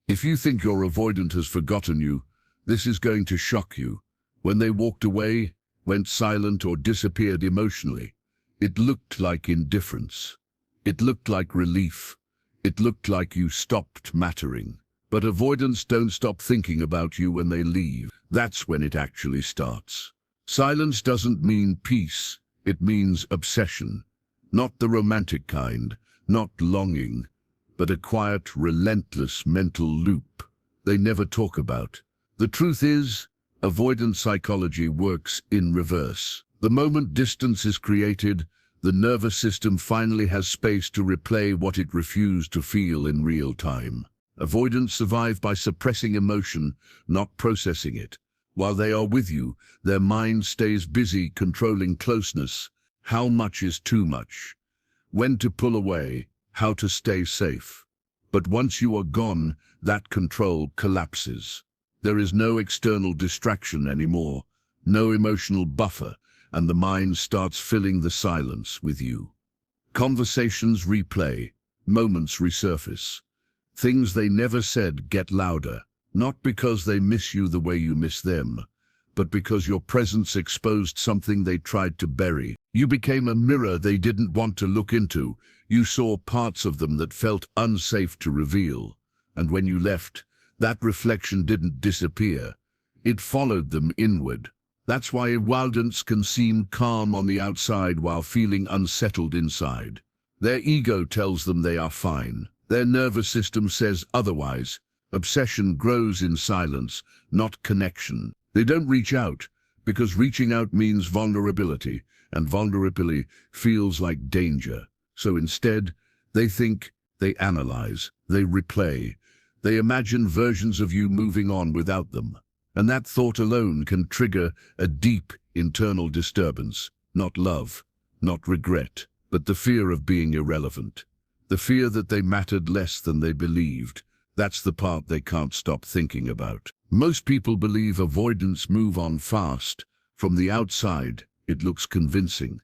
If you think your avoidant has forgotten you, this is going to shock you. When they walked away, went silent or disappeared emotionally, it looked like indifference. It looked like relief. It looked like you stopped mattering. But avoidants don't stop thinking about you when they leave. That's when it actually starts. Silence doesn't mean peace. It means obsession. Not the romantic kind, not longing, but a quiet, relentless mental loop they never talk about. The truth is, avoidant psychology works in reverse. The moment distance is created, the nervous system finally has space to replay what it refused to feel in real time. Avoidants survive by suppressing emotion, not processing it. While they are with you, their mind stays busy controlling closeness. How much is too much? When to pull away? How to stay safe? But once you are gone, that control collapses. There is no external distraction anymore, no emotional buffer, and the mind starts filling the silence with you. Conversations replay, moments resurface. Things they never said get louder, not because they miss you the way you miss them, but because your presence exposed something they tried to bury. You became a mirror they didn't want to look into. You saw parts of them that felt unsafe to reveal. And when you left, that reflection didn't disappear. It followed them inward. That's why avoidants can seem calm on the outside while feeling unsettled inside. Their ego tells them they are fine. Their nervous system says otherwise. Obsession grows in silence, not connection. They don't reach out, because reaching out means vulnerability, and vulnerability feels like danger. So instead, they think, they analyze, they replay, they imagine versions of you moving on without them. And that thought alone can trigger a deep internal disturbance, not love, not regret, but the fear of being irrelevant. The fear that they mattered less than they believed. That's the part they can't stop thinking about. Most people believe avoidants move on fast. From the outside, it looks convincing.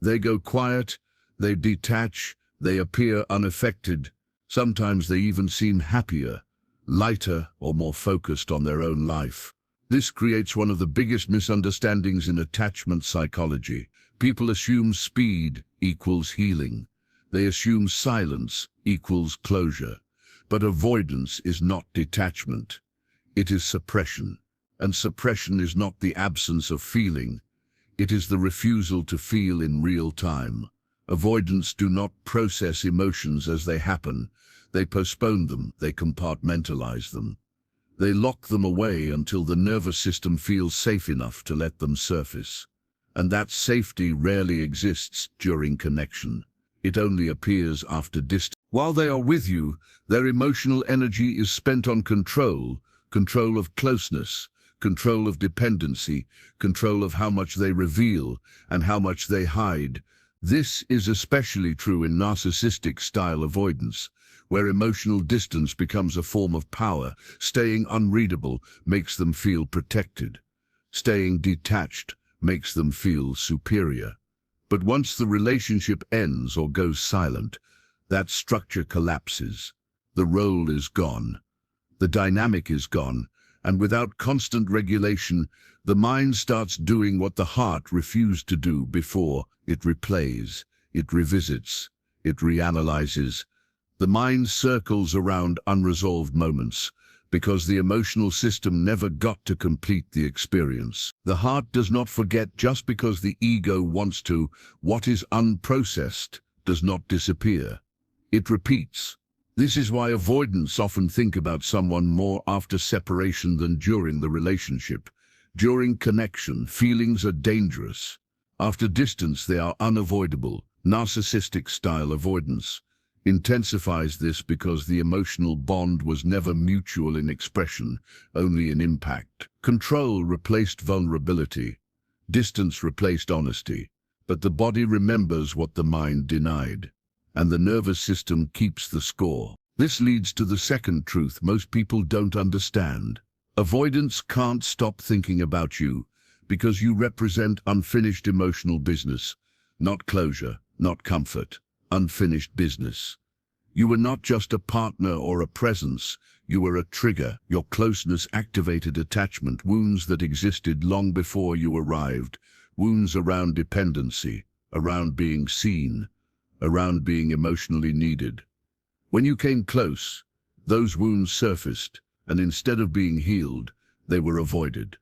They go quiet, they detach, they appear unaffected. Sometimes they even seem happier, lighter, or more focused on their own life. This creates one of the biggest misunderstandings in attachment psychology. People assume speed equals healing. They assume silence equals closure. But avoidance is not detachment. It is suppression. And suppression is not the absence of feeling. It is the refusal to feel in real time. Avoidants do not process emotions as they happen. They postpone them, they compartmentalize them. They lock them away until the nervous system feels safe enough to let them surface. And that safety rarely exists during connection. It only appears after distance. While they are with you, their emotional energy is spent on control, control of closeness, control of dependency, control of how much they reveal and how much they hide. This is especially true in narcissistic style avoidance, where emotional distance becomes a form of power. Staying unreadable makes them feel protected. Staying detached makes them feel superior. But once the relationship ends or goes silent, that structure collapses. The role is gone. The dynamic is gone. And without constant regulation, the mind starts doing what the heart refused to do before. It replays, it revisits, it reanalyzes. The mind circles around unresolved moments because the emotional system never got to complete the experience. The heart does not forget just because the ego wants to. What is unprocessed does not disappear. It repeats. This is why avoidants often think about someone more after separation than during the relationship. During connection, feelings are dangerous. After distance, they are unavoidable. Narcissistic style avoidance intensifies this because the emotional bond was never mutual in expression, only in impact. Control replaced vulnerability. Distance replaced honesty. But the body remembers what the mind denied, and the nervous system keeps the score. This leads to the second truth most people don't understand. Avoidance can't stop thinking about you because you represent unfinished emotional business, not closure, not comfort, unfinished business. You were not just a partner or a presence, you were a trigger. Your closeness activated attachment wounds that existed long before you arrived, wounds around dependency, around being seen, around being emotionally needed. When you came close, those wounds surfaced, and instead of being healed, they were avoided.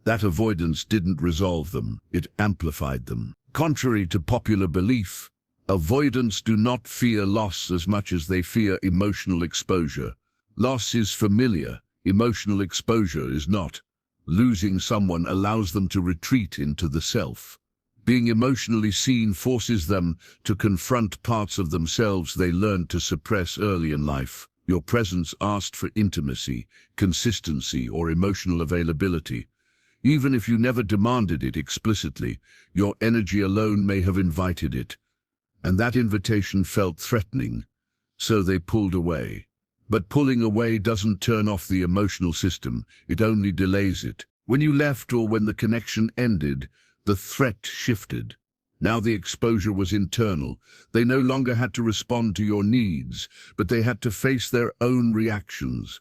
That avoidance didn't resolve them, it amplified them. Contrary to popular belief, avoidants do not fear loss as much as they fear emotional exposure. Loss is familiar, emotional exposure is not. Losing someone allows them to retreat into the self. Being emotionally seen forces them to confront parts of themselves they learned to suppress early in life. Your presence asked for intimacy, consistency, or emotional availability. Even if you never demanded it explicitly, your energy alone may have invited it. And that invitation felt threatening, so they pulled away. But pulling away doesn't turn off the emotional system, it only delays it. When you left or when the connection ended, the threat shifted. Now the exposure was internal. They no longer had to respond to your needs, but they had to face their own reactions.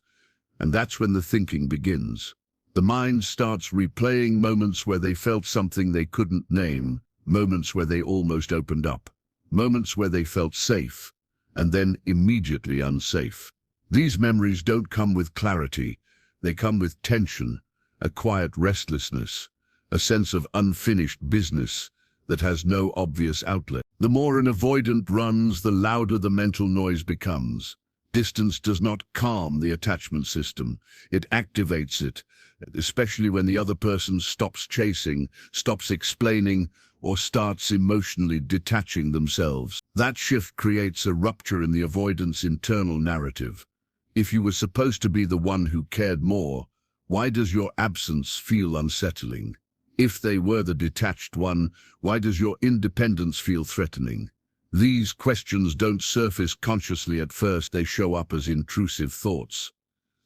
And that's when the thinking begins. The mind starts replaying moments where they felt something they couldn't name, moments where they almost opened up, moments where they felt safe, and then immediately unsafe. These memories don't come with clarity, they come with tension, a quiet restlessness, a sense of unfinished business that has no obvious outlet. The more an avoidant runs, the louder the mental noise becomes. Distance does not calm the attachment system, it activates it, especially when the other person stops chasing, stops explaining, or starts emotionally detaching themselves. That shift creates a rupture in the avoidance internal narrative. If you were supposed to be the one who cared more, why does your absence feel unsettling? If they were the detached one, why does your independence feel threatening? These questions don't surface consciously at first, they show up as intrusive thoughts.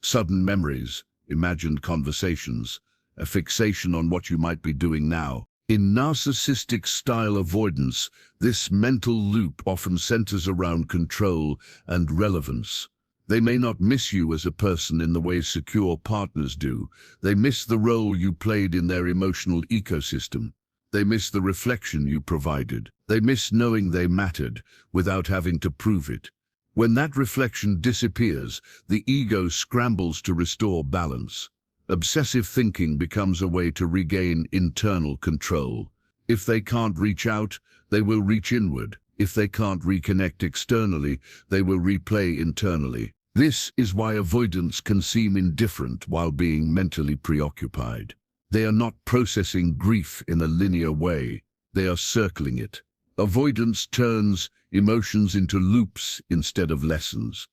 Sudden memories, imagined conversations, a fixation on what you might be doing now. In narcissistic style avoidance, this mental loop often centers around control and relevance. They may not miss you as a person in the way secure partners do. They miss the role you played in their emotional ecosystem. They miss the reflection you provided. They miss knowing they mattered without having to prove it. When that reflection disappears, the ego scrambles to restore balance. Obsessive thinking becomes a way to regain internal control. If they can't reach out, they will reach inward. If they can't reconnect externally, they will replay internally. This is why avoidants can seem indifferent while being mentally preoccupied. They are not processing grief in a linear way. They are circling it. Avoidance turns emotions into loops instead of lessons.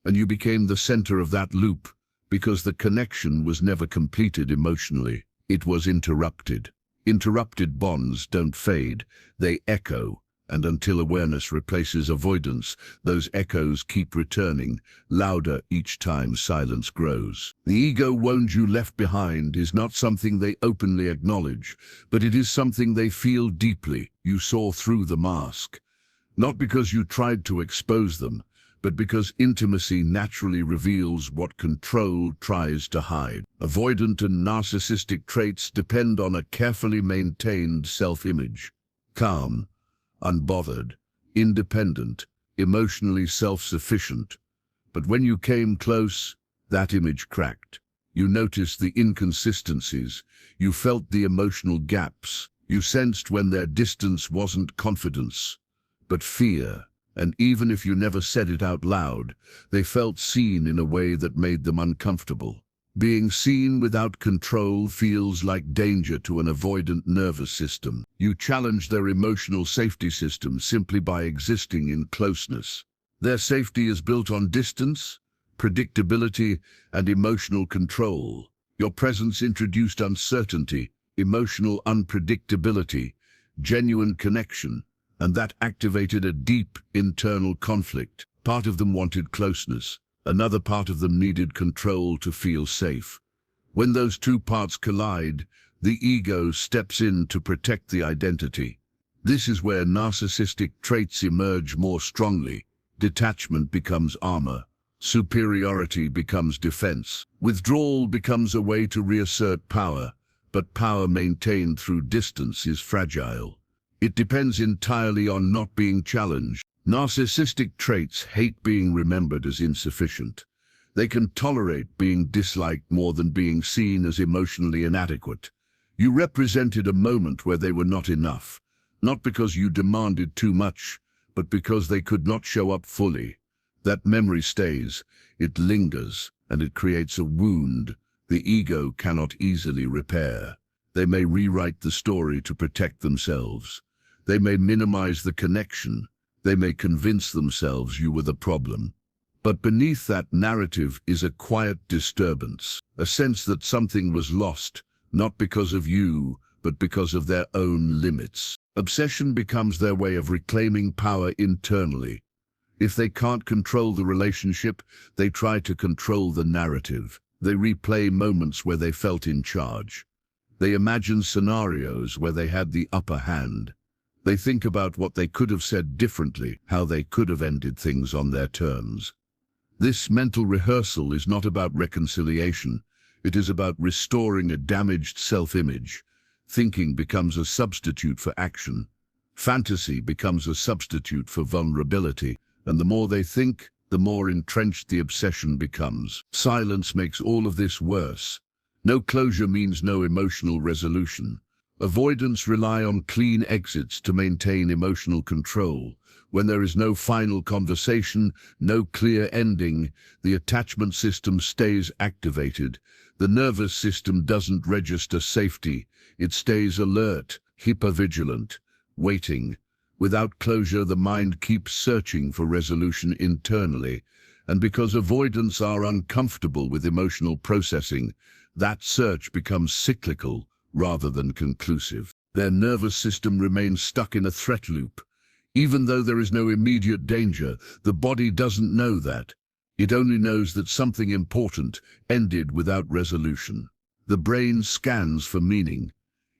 And you became the center of that loop because the connection was never completed emotionally. It was interrupted. Interrupted bonds don't fade, they echo. And until awareness replaces avoidance, those echoes keep returning, louder each time silence grows. The ego wound you left behind is not something they openly acknowledge, but it is something they feel deeply. You saw through the mask. Not because you tried to expose them, but because intimacy naturally reveals what control tries to hide. Avoidant and narcissistic traits depend on a carefully maintained self-image. Calm, unbothered, independent, emotionally self-sufficient. But when you came close, that image cracked. You noticed the inconsistencies. You felt the emotional gaps. You sensed when their distance wasn't confidence, but fear. And even if you never said it out loud, they felt seen in a way that made them uncomfortable. Being seen without control feels like danger to an avoidant nervous system. You challenge their emotional safety system simply by existing in closeness. Their safety is built on distance, predictability, and emotional control. Your presence introduced uncertainty, emotional unpredictability, genuine connection, and that activated a deep internal conflict. Part of them wanted closeness. Another part of them needed control to feel safe. When those two parts collide, the ego steps in to protect the identity. This is where narcissistic traits emerge more strongly. Detachment becomes armor. Superiority becomes defense. Withdrawal becomes a way to reassert power, but power maintained through distance is fragile. It depends entirely on not being challenged. Narcissistic traits hate being remembered as insufficient. They can tolerate being disliked more than being seen as emotionally inadequate. You represented a moment where they were not enough, not because you demanded too much, but because they could not show up fully. That memory stays, it lingers, and it creates a wound the ego cannot easily repair. They may rewrite the story to protect themselves. They may minimize the connection. They may convince themselves you were the problem. But beneath that narrative is a quiet disturbance, a sense that something was lost, not because of you, but because of their own limits. Obsession becomes their way of reclaiming power internally. If they can't control the relationship, they try to control the narrative. They replay moments where they felt in charge. They imagine scenarios where they had the upper hand. They think about what they could have said differently, how they could have ended things on their terms. This mental rehearsal is not about reconciliation. It is about restoring a damaged self-image. Thinking becomes a substitute for action. Fantasy becomes a substitute for vulnerability. And the more they think, the more entrenched the obsession becomes. Silence makes all of this worse. No closure means no emotional resolution. Avoidants rely on clean exits to maintain emotional control. When there is no final conversation, no clear ending, the attachment system stays activated. The nervous system doesn't register safety. It stays alert, hypervigilant, waiting. Without closure, the mind keeps searching for resolution internally. And because avoidants are uncomfortable with emotional processing, that search becomes cyclical rather than conclusive. Their nervous system remains stuck in a threat loop. Even though there is no immediate danger, the body doesn't know that. It only knows that something important ended without resolution. The brain scans for meaning.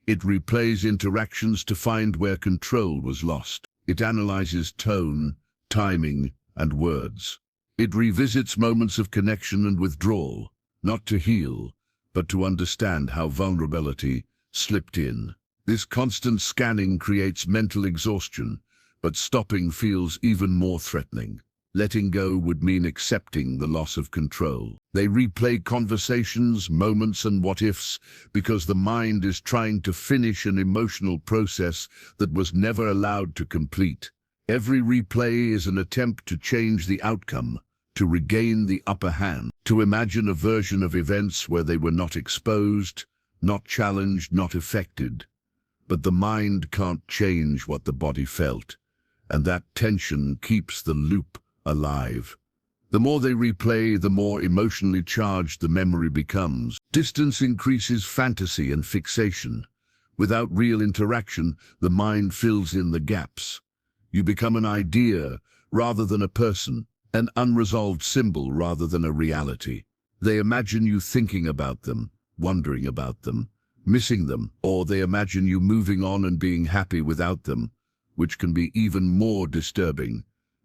It replays interactions to find where control was lost. It analyzes tone, timing, and words. It revisits moments of connection and withdrawal, not to heal, but to understand how vulnerability slipped in. This constant scanning creates mental exhaustion, but stopping feels even more threatening. Letting go would mean accepting the loss of control. They replay conversations, moments, and what-ifs because the mind is trying to finish an emotional process that was never allowed to complete. Every replay is an attempt to change the outcome, to regain the upper hand, to imagine a version of events where they were not exposed, not challenged, not affected. But the mind can't change what the body felt, and that tension keeps the loop alive. The more they replay, the more emotionally charged the memory becomes. Distance increases fantasy and fixation. Without real interaction, the mind fills in the gaps. You become an idea rather than a person, an unresolved symbol rather than a reality. They imagine you thinking about them, wondering about them, missing them, or they imagine you moving on and being happy without them, which can be even more disturbing.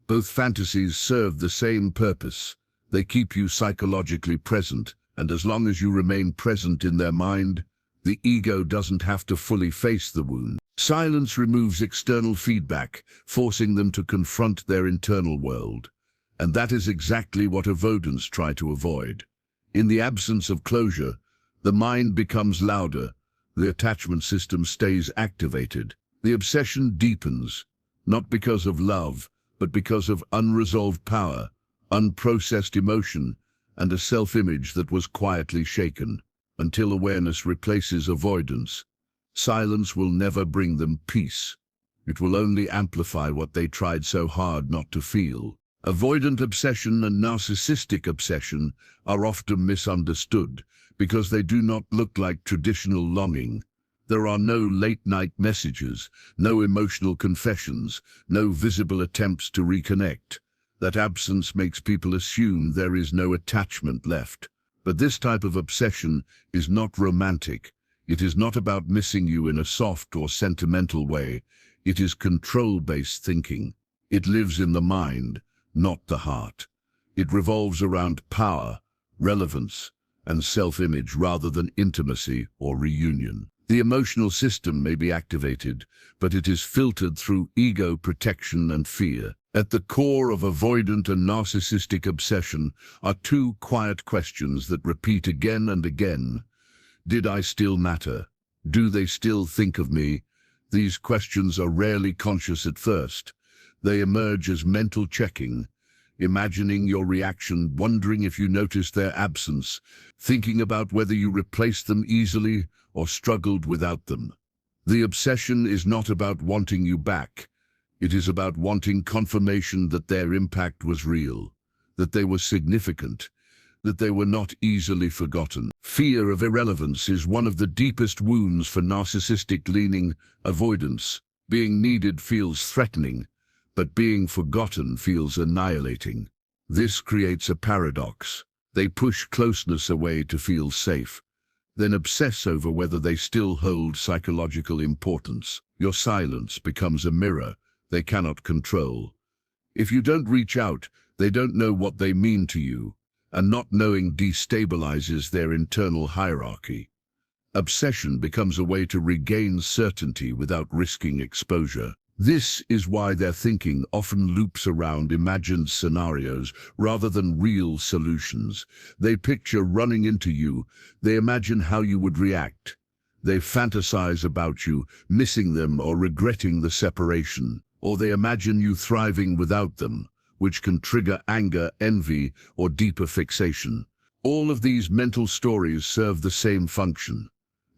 Both fantasies serve the same purpose. They keep you psychologically present, and as long as you remain present in their mind, the ego doesn't have to fully face the wound. Silence removes external feedback, forcing them to confront their internal world. And that is exactly what avoidants try to avoid. In the absence of closure, the mind becomes louder, the attachment system stays activated. The obsession deepens, not because of love, but because of unresolved power, unprocessed emotion, and a self-image that was quietly shaken. Until awareness replaces avoidance, silence will never bring them peace. It will only amplify what they tried so hard not to feel. Avoidant obsession and narcissistic obsession are often misunderstood because they do not look like traditional longing. There are no late-night messages, no emotional confessions, no visible attempts to reconnect. That absence makes people assume there is no attachment left. But this type of obsession is not romantic. It is not about missing you in a soft or sentimental way. It is control-based thinking. It lives in the mind, not the heart. It revolves around power, relevance, and self-image rather than intimacy or reunion. The emotional system may be activated, but it is filtered through ego protection and fear. At the core of avoidant and narcissistic obsession are two quiet questions that repeat again and again. Did I still matter? Do they still think of me? These questions are rarely conscious at first. They emerge as mental checking, imagining your reaction, wondering if you noticed their absence, thinking about whether you replaced them easily or struggled without them. The obsession is not about wanting you back. It is about wanting confirmation that their impact was real, that they were significant, that they were not easily forgotten. Fear of irrelevance is one of the deepest wounds for narcissistic-leaning avoidance. Being needed feels threatening, but being forgotten feels annihilating. This creates a paradox. They push closeness away to feel safe, then obsess over whether they still hold psychological importance. Your silence becomes a mirror they cannot control. If you don't reach out, they don't know what they mean to you, and not knowing destabilizes their internal hierarchy. Obsession becomes a way to regain certainty without risking exposure. This is why their thinking often loops around imagined scenarios rather than real solutions. They picture running into you, they imagine how you would react. They fantasize about you, missing them or regretting the separation. Or they imagine you thriving without them, which can trigger anger, envy, or deeper fixation. All of these mental stories serve the same function.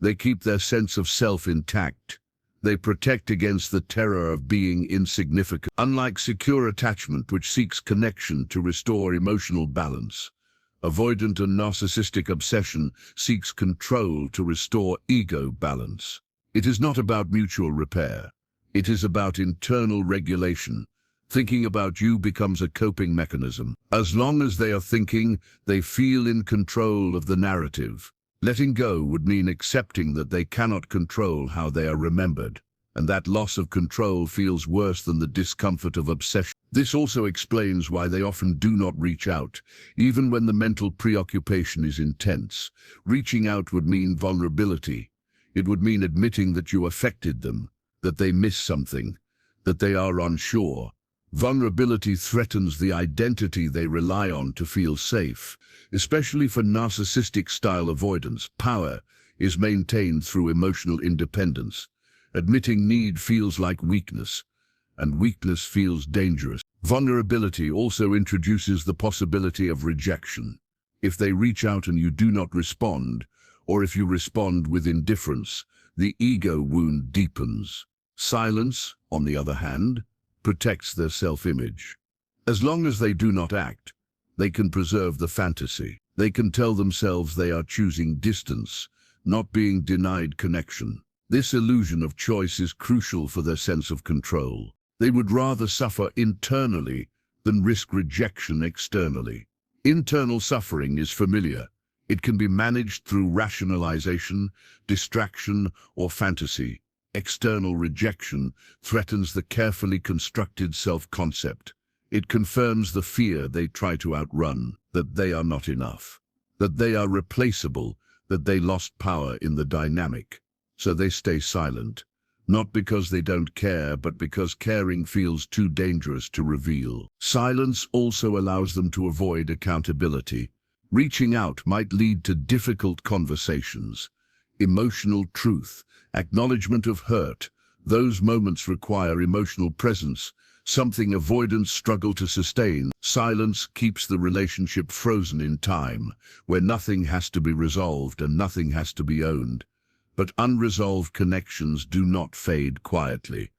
They keep their sense of self intact. They protect against the terror of being insignificant. Unlike secure attachment, which seeks connection to restore emotional balance, avoidant and narcissistic obsession seeks control to restore ego balance. It is not about mutual repair. It is about internal regulation. Thinking about you becomes a coping mechanism. As long as they are thinking, they feel in control of the narrative. Letting go would mean accepting that they cannot control how they are remembered, and that loss of control feels worse than the discomfort of obsession. This also explains why they often do not reach out, even when the mental preoccupation is intense. Reaching out would mean vulnerability. It would mean admitting that you affected them, that they miss something, that they are unsure. Vulnerability threatens the identity they rely on to feel safe. Especially for narcissistic-style avoidance, power is maintained through emotional independence. Admitting need feels like weakness, and weakness feels dangerous. Vulnerability also introduces the possibility of rejection. If they reach out and you do not respond, or if you respond with indifference, the ego wound deepens. Silence, on the other hand, protects their self-image. As long as they do not act, they can preserve the fantasy. They can tell themselves they are choosing distance, not being denied connection. This illusion of choice is crucial for their sense of control. They would rather suffer internally than risk rejection externally. Internal suffering is familiar. It can be managed through rationalization, distraction, or fantasy. External rejection threatens the carefully constructed self-concept. It confirms the fear they try to outrun, that they are not enough, that they are replaceable, that they lost power in the dynamic. So they stay silent, not because they don't care, but because caring feels too dangerous to reveal. Silence also allows them to avoid accountability. Reaching out might lead to difficult conversations, emotional truth, acknowledgement of hurt. Those moments require emotional presence, something avoidants struggle to sustain. Silence keeps the relationship frozen in time, where nothing has to be resolved and nothing has to be owned. But unresolved connections do not fade quietly.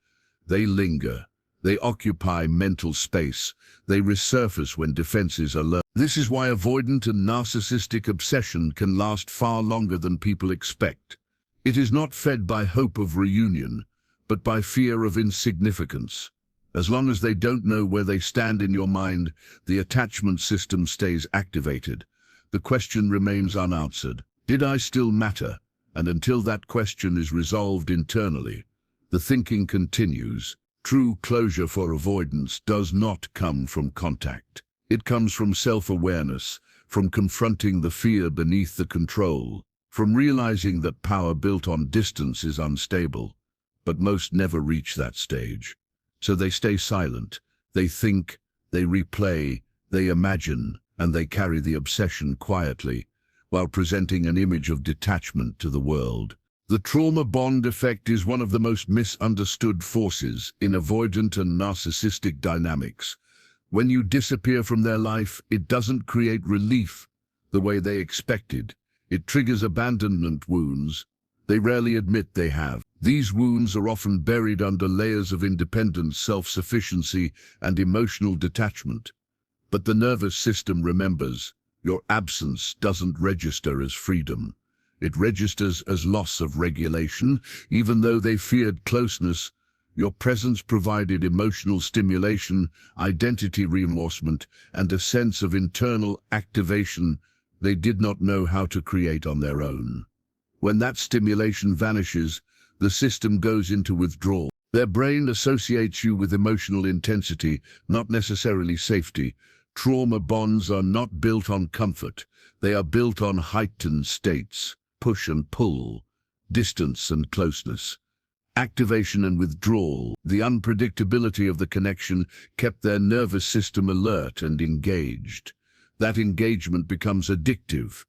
They linger. They occupy mental space. They resurface when defenses are low. This is why avoidant and narcissistic obsession can last far longer than people expect. It is not fed by hope of reunion, but by fear of insignificance. As long as they don't know where they stand in your mind, the attachment system stays activated. The question remains unanswered. Did I still matter? And until that question is resolved internally, the thinking continues. True closure for avoidance does not come from contact. It comes from self-awareness, from confronting the fear beneath the control, from realizing that power built on distance is unstable. But most never reach that stage. So they stay silent. They think, they replay, they imagine, and they carry the obsession quietly, while presenting an image of detachment to the world. The trauma bond effect is one of the most misunderstood forces in avoidant and narcissistic dynamics. When you disappear from their life, it doesn't create relief the way they expected. It triggers abandonment wounds they rarely admit they have. These wounds are often buried under layers of independence, self-sufficiency, and emotional detachment. But the nervous system remembers. Your absence doesn't register as freedom. It registers as loss of regulation. Even though they feared closeness, your presence provided emotional stimulation, identity reinforcement, and a sense of internal activation they did not know how to create on their own. When that stimulation vanishes, the system goes into withdrawal. Their brain associates you with emotional intensity, not necessarily safety. Trauma bonds are not built on comfort. They are built on heightened states, push and pull, distance and closeness. Activation and withdrawal, the unpredictability of the connection kept their nervous system alert and engaged. That engagement becomes addictive.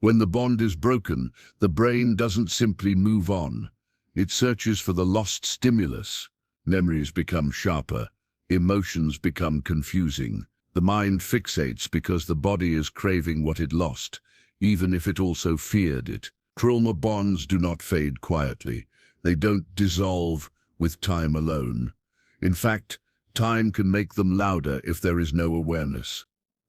When the bond is broken, the brain doesn't simply move on. It searches for the lost stimulus. Memories become sharper. Emotions become confusing. The mind fixates because the body is craving what it lost, even if it also feared it. Trauma bonds do not fade quietly. They don't dissolve with time alone. In fact, time can make them louder if there is no awareness.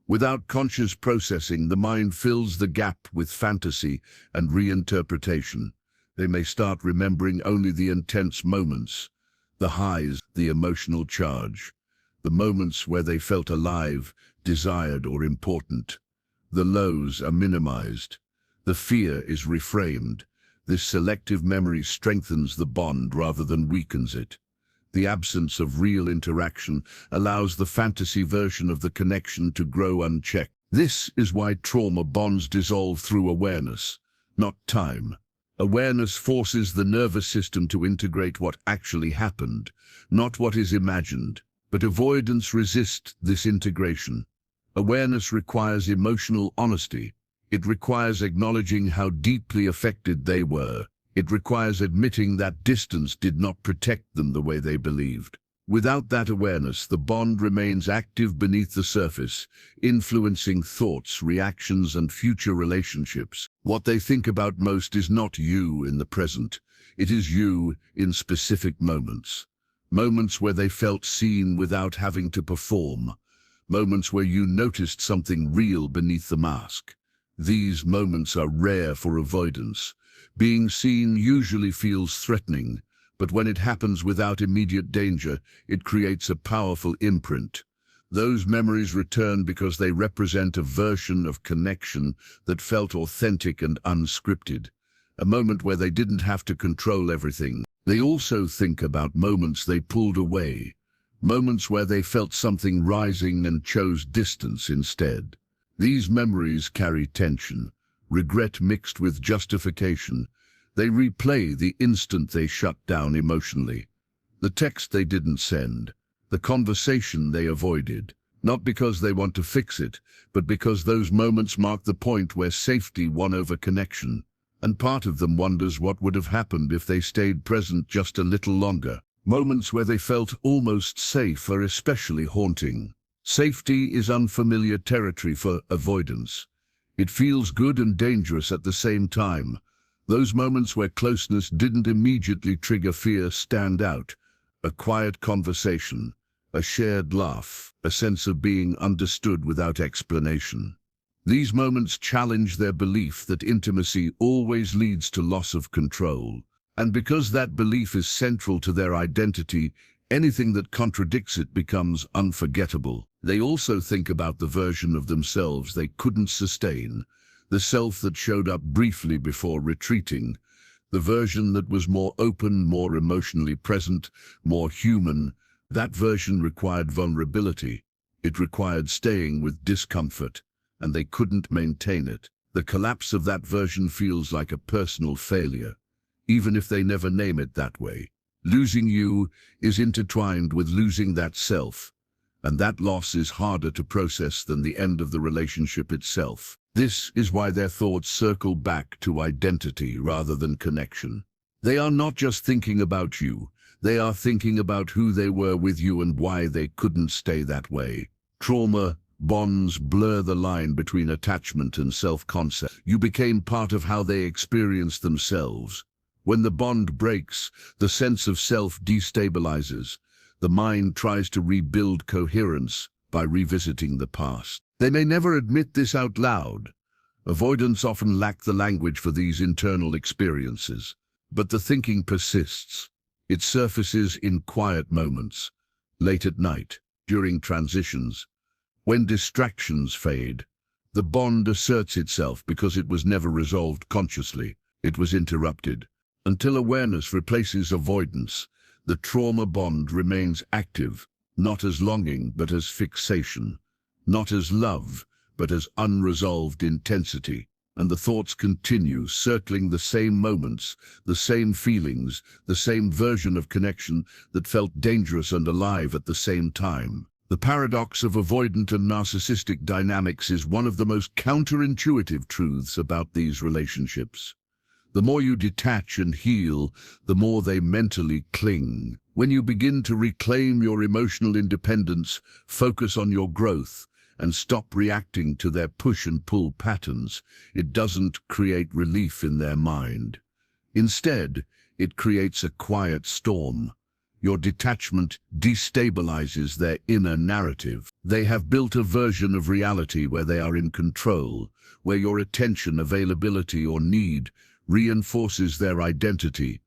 Without conscious processing, the mind fills the gap with fantasy and reinterpretation. They may start remembering only the intense moments, the highs, the emotional charge, the moments where they felt alive, desired, or important. The lows are minimized. The fear is reframed. This selective memory strengthens the bond rather than weakens it. The absence of real interaction allows the fantasy version of the connection to grow unchecked. This is why trauma bonds dissolve through awareness, not time. Awareness forces the nervous system to integrate what actually happened, not what is imagined. But avoidance resists this integration. Awareness requires emotional honesty. It requires acknowledging how deeply affected they were. It requires admitting that distance did not protect them the way they believed. Without that awareness, the bond remains active beneath the surface, influencing thoughts, reactions, and future relationships. What they think about most is not you in the present. It is you in specific moments. Moments where they felt seen without having to perform. Moments where you noticed something real beneath the mask. These moments are rare for avoidance. Being seen usually feels threatening, but when it happens without immediate danger, it creates a powerful imprint. Those memories return because they represent a version of connection that felt authentic and unscripted. A moment where they didn't have to control everything. They also think about moments they pulled away, moments where they felt something rising and chose distance instead. These memories carry tension, regret mixed with justification. They replay the instant they shut down emotionally, the text they didn't send, the conversation they avoided, not because they want to fix it, but because those moments mark the point where safety won over connection. And part of them wonders what would have happened if they stayed present just a little longer. Moments where they felt almost safe are especially haunting. Safety is unfamiliar territory for avoidance. It feels good and dangerous at the same time. Those moments where closeness didn't immediately trigger fear stand out. A quiet conversation, a shared laugh, a sense of being understood without explanation. These moments challenge their belief that intimacy always leads to loss of control. And because that belief is central to their identity, anything that contradicts it becomes unforgettable. They also think about the version of themselves they couldn't sustain, the self that showed up briefly before retreating, the version that was more open, more emotionally present, more human. That version required vulnerability. It required staying with discomfort, and they couldn't maintain it. The collapse of that version feels like a personal failure, even if they never name it that way. Losing you is intertwined with losing that self, and that loss is harder to process than the end of the relationship itself. This is why their thoughts circle back to identity rather than connection. They are not just thinking about you, they are thinking about who they were with you and why they couldn't stay that way. Trauma bonds blur the line between attachment and self-concept. You became part of how they experienced themselves. When the bond breaks, the sense of self destabilizes. The mind tries to rebuild coherence by revisiting the past. They may never admit this out loud. Avoidants often lack the language for these internal experiences. But the thinking persists. It surfaces in quiet moments, late at night, during transitions. When distractions fade, the bond asserts itself because it was never resolved consciously. It was interrupted. Until awareness replaces avoidance, the trauma bond remains active, not as longing but as fixation, not as love but as unresolved intensity. And the thoughts continue, circling the same moments, the same feelings, the same version of connection that felt dangerous and alive at the same time. The paradox of avoidant and narcissistic dynamics is one of the most counterintuitive truths about these relationships. The more you detach and heal, the more they mentally cling. When you begin to reclaim your emotional independence, focus on your growth, and stop reacting to their push and pull patterns, it doesn't create relief in their mind. Instead, it creates a quiet storm. Your detachment destabilizes their inner narrative. They have built a version of reality where they are in control, where your attention, availability, or need reinforces their identity.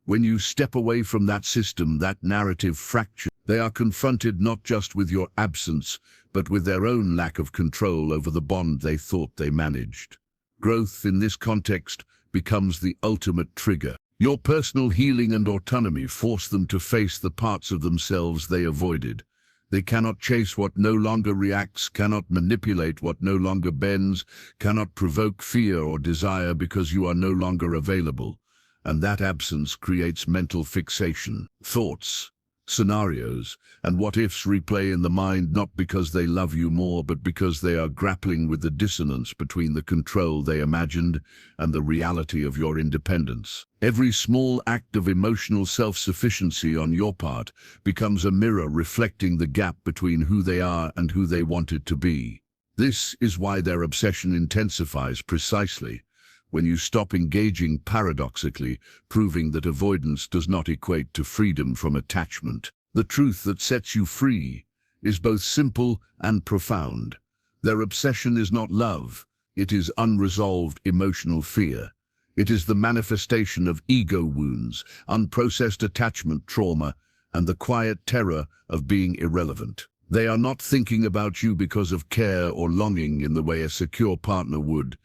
When you step away from that system, that narrative fractures. They are confronted not just with your absence, but with their own lack of control over the bond they thought they managed. Growth in this context becomes the ultimate trigger. Your personal healing and autonomy force them to face the parts of themselves they avoided. They cannot chase what no longer reacts, cannot manipulate what no longer bends, cannot provoke fear or desire because you are no longer available. And that absence creates mental fixation. Thoughts, scenarios, and what-ifs replay in the mind not because they love you more, but because they are grappling with the dissonance between the control they imagined and the reality of your independence. Every small act of emotional self-sufficiency on your part becomes a mirror reflecting the gap between who they are and who they wanted to be. This is why their obsession intensifies precisely when you stop engaging paradoxically, proving that avoidance does not equate to freedom from attachment. The truth that sets you free is both simple and profound. Their obsession is not love, it is unresolved emotional fear. It is the manifestation of ego wounds, unprocessed attachment trauma, and the quiet terror of being irrelevant. They are not thinking about you because of care or longing in the way a secure partner would.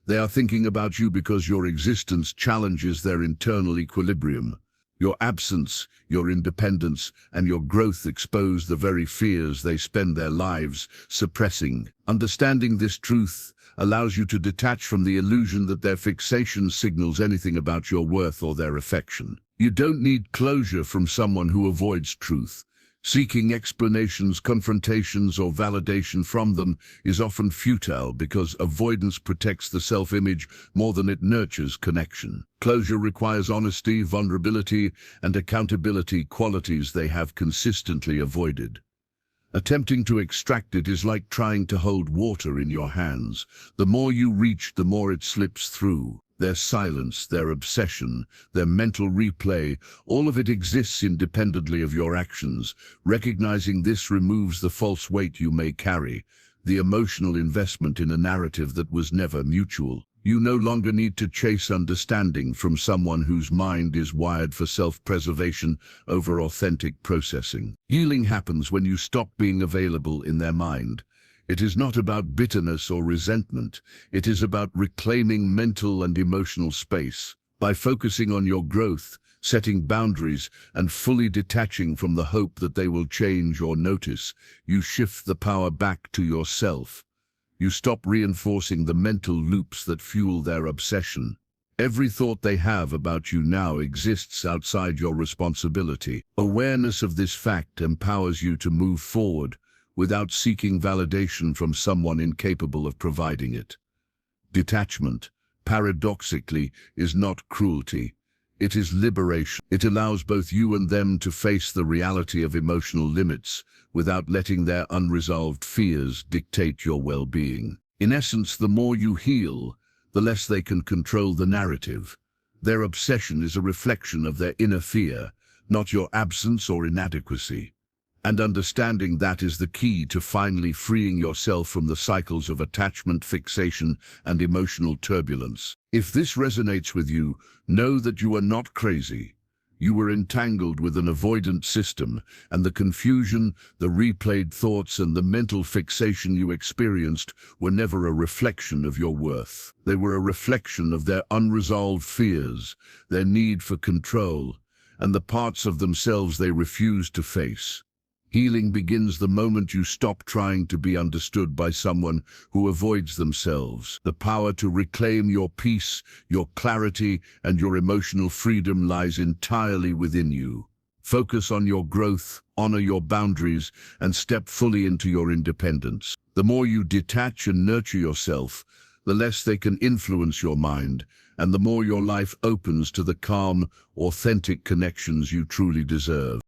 They are thinking about you because your existence challenges their internal equilibrium. Your absence, your independence, and your growth expose the very fears they spend their lives suppressing. Understanding this truth allows you to detach from the illusion that their fixation signals anything about your worth or their affection. You don't need closure from someone who avoids truth. Seeking explanations, confrontations, or validation from them is often futile because avoidance protects the self-image more than it nurtures connection. Closure requires honesty, vulnerability, and accountability, qualities they have consistently avoided. Attempting to extract it is like trying to hold water in your hands. The more you reach, the more it slips through. Their silence, their obsession, their mental replay, all of it exists independently of your actions. Recognizing this removes the false weight you may carry, the emotional investment in a narrative that was never mutual. You no longer need to chase understanding from someone whose mind is wired for self-preservation over authentic processing. Healing happens when you stop being available in their mind. It is not about bitterness or resentment. It is about reclaiming mental and emotional space. By focusing on your growth, setting boundaries, and fully detaching from the hope that they will change or notice, you shift the power back to yourself. You stop reinforcing the mental loops that fuel their obsession. Every thought they have about you now exists outside your responsibility. Awareness of this fact empowers you to move forward without seeking validation from someone incapable of providing it. Detachment, paradoxically, is not cruelty. It is liberation. It allows both you and them to face the reality of emotional limits without letting their unresolved fears dictate your well-being. In essence, the more you heal, the less they can control the narrative. Their obsession is a reflection of their inner fear, not your absence or inadequacy. And understanding that is the key to finally freeing yourself from the cycles of attachment, fixation, and emotional turbulence. If this resonates with you, know that you are not crazy. You were entangled with an avoidant system, and the confusion, the replayed thoughts, and the mental fixation you experienced were never a reflection of your worth. They were a reflection of their unresolved fears, their need for control, and the parts of themselves they refused to face. Healing begins the moment you stop trying to be understood by someone who avoids themselves. The power to reclaim your peace, your clarity, and your emotional freedom lies entirely within you. Focus on your growth, honor your boundaries, and step fully into your independence. The more you detach and nurture yourself, the less they can influence your mind, and the more your life opens to the calm, authentic connections you truly deserve.